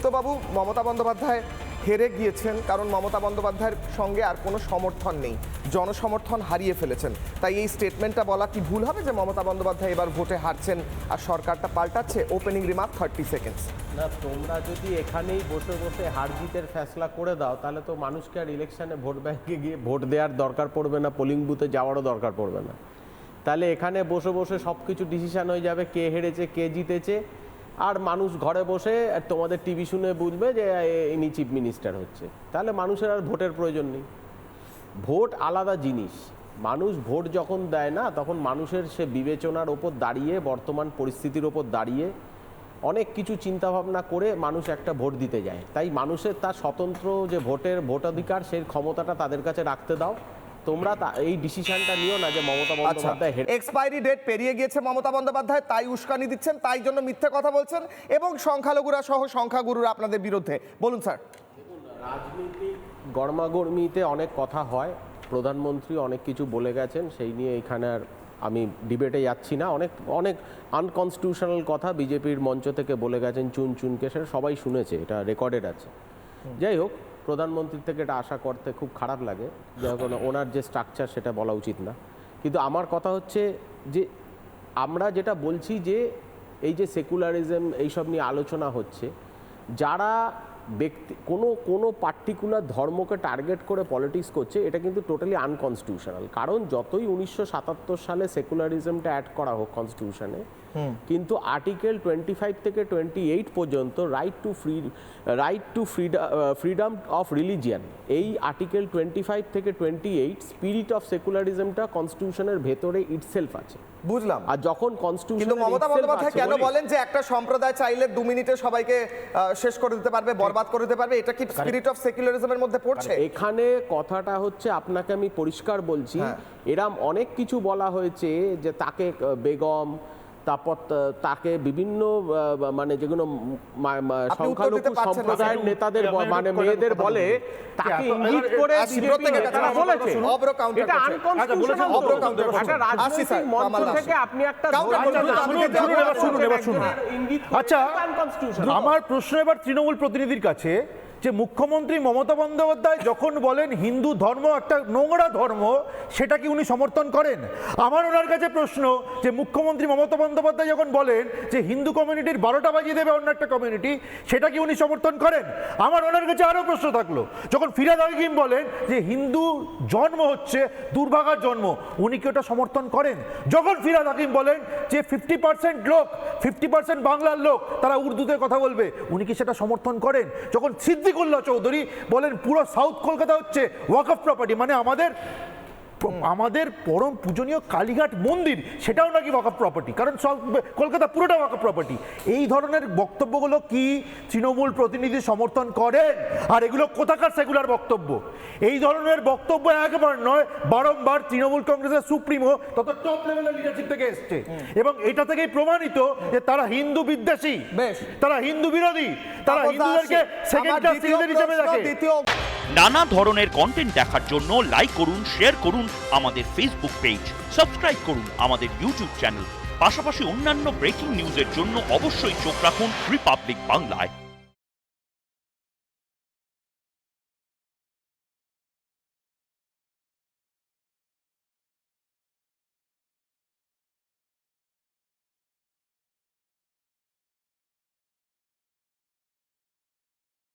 সুদীপ্তবাবু, মমতা বন্দ্যোপাধ্যায় হেরে গিয়েছেন কারণ মমতা বন্দ্যোপাধ্যায়ের সঙ্গে আর কোনো সমর্থন নেই, জনসমর্থন হারিয়ে ফেলেছেন। তাই এই স্টেটমেন্টটা বলা কি ভুল হবে যে মমতা বন্দ্যোপাধ্যায় এবার ভোটে হারছেন আর সরকারটা পাল্টাচ্ছে? Opening remark 30 seconds. না, তোমরা যদি এখানেই বসে বসে হার জিতের ফেসলা করে দাও তাহলে তো মানুষকে আর ইলেকশনে ভোট ব্যাংকে গিয়ে ভোট দেওয়ার দরকার পড়বে না, পোলিং বুথে যাওয়ারও দরকার পড়বে না। তাহলে এখানে বসে বসে সব কিছু ডিসিশন হয়ে যাবে, কে হেরেছে কে জিতেছে, আর মানুষ ঘরে বসে তোমাদের টিভি শুনে বুঝবে যে ইনি চিফ মিনিস্টার হচ্ছে। তাহলে মানুষের আর ভোটের প্রয়োজন নেই। ভোট আলাদা জিনিস। মানুষ ভোট যখন দেয় না তখন মানুষের সে বিবেচনার ওপর দাঁড়িয়ে, বর্তমান পরিস্থিতির ওপর দাঁড়িয়ে অনেক কিছু চিন্তাভাবনা করে মানুষ একটা ভোট দিতে যায়। তাই মানুষের তার স্বতন্ত্র যে ভোটাধিকার, সেই ক্ষমতাটা তাদের কাছে রাখতে দাও। তোমরা এই ডিসিশনটা নিও না যে মমতা বন্দ্যোপাধ্যায় এক্সপায়ারি ডেট পেরিয়ে গিয়েছে মমতা বন্দ্যোপাধ্যায়, তাই উস্কানি দিচ্ছেন, তাই জন্য মিথ্যে কথা বলছেন এবং সংখ্যালঘুরা সহ সংখ্যাগুরুরা আপনাদের বিরুদ্ধে। বলুন স্যার। রাজনীতিক গরমাগর্মিতে অনেক কথা হয়, প্রধানমন্ত্রী অনেক কিছু বলে গেছেন, সেই নিয়ে এখানে আর আমি ডিবেটে যাচ্ছি না। অনেক অনেক আনকনস্টিটিউশনাল কথা বিজেপির মঞ্চ থেকে বলে গেছেন চুনকে, সেটা সবাই শুনেছে, এটা রেকর্ডেড আছে। যাই হোক, প্রধানমন্ত্রীর থেকে এটা আশা করতে খুব খারাপ লাগে, যখন ওনার যে স্ট্রাকচার সেটা বলা উচিত না। কিন্তু আমার কথা হচ্ছে যে আমরা যেটা বলছি যে এই যে সেকুলারিজম এইসব নিয়ে আলোচনা হচ্ছে, যারা ব্যক্তি কোনো পার্টিকুলার ধর্মকে টার্গেট করে পলিটিক্স করছে, এটা কিন্তু টোটালি আনকনস্টিটিউশনাল। কারণ যতই 1977 সালে সেকুলারিজমটা অ্যাড করা হোক কনস্টিটিউশনে, কিন্তু আর্টিকেল 25 থেকে 28 পর্যন্ত right two freedom of religion, এই আর্টিকেল 25 থেকে 28 স্পিরিট অফ সেকুলারিজমটা কনস্টিটিউশনের ভেতরে ইটসেলফ আছে। বুঝলাম। আর যখন কনস্টিটিউশন, কিন্তু মমতা বন্দ্যোপাধ্যায় কেন বলেন যে একটা সম্প্রদায় চাইলে 2 মিনিটে সবাইকে শেষ করে দিতে পারবে, বরবাদ করে দিতে পারবে? এটা কি স্পিরিট অফ সেকুলারিজমের মধ্যে পড়ছে? এখানে কথাটা হচ্ছে, আপনাকে আমি পরিষ্কার বলছি, এরম অনেক কিছু বলা হয়েছে যে তাকে বেগম, তারপর তাকে বিভিন্ন মানে যেগুলো সংখ্যালঘু সম্প্রদায়ের নেতাদের মানে মেয়েদের বলে, তাকে ইঙ্গিত করে তারা বলেছে। এটা আনকনস্টিটিউশনাল। একটা রাজনৈতিক মঞ্চ থেকে আপনি একটা আচ্ছা, আমার প্রশ্ন এবার তৃণমূল প্রতিনিধির কাছে, যে মুখ্যমন্ত্রী মমতা বন্দ্যোপাধ্যায় যখন বলেন হিন্দু ধর্ম একটা নোংরা ধর্ম, সেটা কি উনি সমর্থন করেন? আমার ওনার কাছে প্রশ্ন, যে মুখ্যমন্ত্রী মমতা বন্দ্যোপাধ্যায় যখন বলেন যে হিন্দু কমিউনিটির 12টা বাজিয়ে দেবে অন্য একটা কমিউনিটি, সেটা কি উনি সমর্থন করেন? আমার ওনার কাছে আরও প্রশ্ন থাকলো, যখন ফিরহাদ হাকিম বলেন যে হিন্দু জন্ম হচ্ছে দুর্ভাগার জন্ম, উনি কি ওটা সমর্থন করেন? যখন ফিরহাদ হাকিম বলেন যে 50% লোক, 50% বাংলার লোক তারা উর্দুতে কথা বলবে, উনি কি সেটা সমর্থন করেন? যখন সিদ্দিকুল্লাহ চৌধুরী বলেন পুরো সাউথ কলকাতা হচ্ছে ওয়াকফ প্রপার্টি, মানে আমাদের পরম পূজনীয় কালীঘাট মন্দির সেটাও নাকি ওয়াকফ প্রপার্টি, কারণ কলকাতা পুরোটা ওয়াকফ প্রপার্টি, এই ধরনের বক্তব্যগুলো কি তৃণমূল প্রতিনিধি সমর্থন করেন? আর এগুলো কোথাকার সেকুলার বক্তব্য? এই ধরনের বক্তব্য একবার নয়, বারংবার তৃণমূল কংগ্রেসের সুপ্রিমো তত টপ লেভেলের লিডারশিপ থেকে এসছে, এবং এটা থেকেই প্রমাণিত যে তারা হিন্দু বিদ্বেষী, তারা হিন্দু বিরোধী, তারা হিন্দুদেরকে সেকেন্ড ক্লাস সিটিজেন হিসেবে দেখে। নানা ধরনের কন্টেন্ট দেখার জন্য লাইক করুন, শেয়ার করুন আমাদের ফেসবুক পেজ, সাবস্ক্রাইব করুন আমাদের ইউটিউব চ্যানেল। পাশাপাশি অন্যান্য ব্রেকিং নিউজের জন্য অবশ্যই চোখ রাখুন রিপাবলিক বাংলায়।